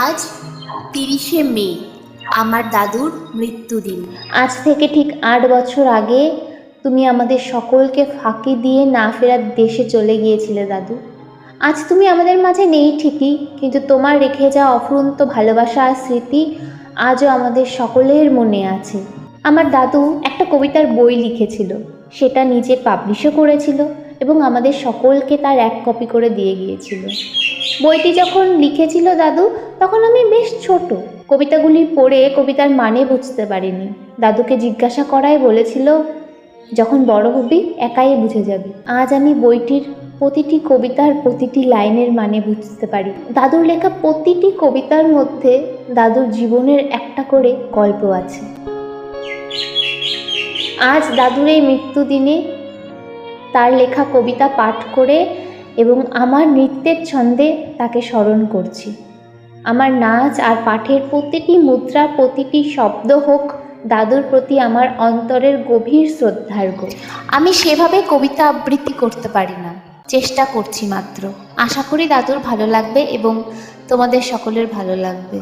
আজ 30শে মে, আমার দাদুর মৃত্যুদিন। আজ থেকে ঠিক 8 বছর আগে তুমি আমাদের সকলকে ফাঁকি দিয়ে না ফেরার দেশে চলে গিয়েছিলে দাদু। আজ তুমি আমাদের মাঝে নেই ঠিকই, কিন্তু তোমার রেখে যাওয়া অফুরন্ত ভালোবাসা আর স্মৃতি আজও আমাদের সকলের মনে আছে। আমার দাদু একটা কবিতার বই লিখেছিল, সেটা নিজে পাবলিশও করেছিল এবং আমাদের সকলকে তার এক কপি করে দিয়ে গিয়েছিল। বইটি যখন লিখেছিল দাদু, তখন আমি বেশ ছোট। কবিতাগুলি পড়ে কবিতার মানে বুঝতে পারিনি। দাদুকে জিজ্ঞাসা করায় বলেছিল, যখন বড় হবি একাই বুঝে যাবি। আজ আমি বইটির প্রতিটি কবিতার প্রতিটি লাইনের মানে বুঝতে পারি। দাদুর লেখা প্রতিটি কবিতার মধ্যে দাদুর জীবনের একটা করে গল্প আছে। আজ দাদুর এই মৃত্যুদিনে তার লেখা কবিতা পাঠ করে এবং আমার নৃত্যের ছন্দে তাকে স্মরণ করছি। আমার নাচ আর পাঠের প্রতিটি মুদ্রা, প্রতিটি শব্দ হোক দাদুর প্রতি আমার অন্তরের গভীর শ্রদ্ধার্ঘ্য। আমি সেভাবে কবিতা আবৃত্তি করতে পারি না, চেষ্টা করছি মাত্র। আশা করি দাদুর ভালো লাগবে এবং তোমাদের সকলের ভালো লাগবে।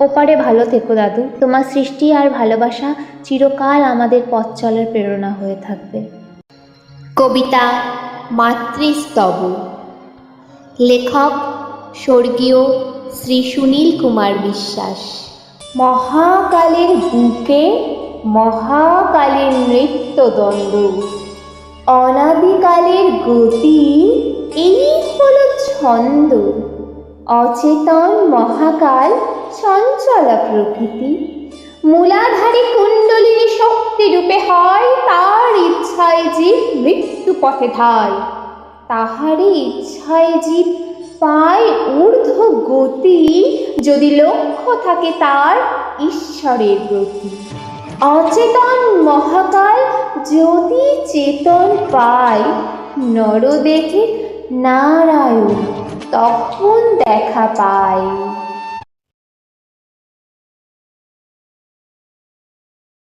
ওপারে ভালো থেকো দাদু, তোমার সৃষ্টি আর ভালোবাসা চিরকাল আমাদের পথ চলার প্রেরণা হয়ে থাকবে। কবিতা মাতৃস্তব, লেখক স্বর্গীয় শ্রী সুনীল কুমার বিশ্বাস। মহাকালের বুকে মহাকালের নৃত্যদ্বন্দ্ব, অনাদিকালের গতি এই হলো ছন্দ। অচেতন মহাকাল চঞ্চলা প্রকৃতি, মূলাধারী কুণ্ডলিনী শক্তি রূপে হয় তার ইচ্ছায় জীব মৃত্যু পথে ধায়। তাহারই ইচ্ছায় জীব পায় ঊর্ধ্ব গতি, যদি লক্ষ্য থাকে তার ঈশ্বরের প্রতি। অচেতন মহাকাল যদি চেতন পায়, নর দেখে নারায়ণ তখন দেখা পায়।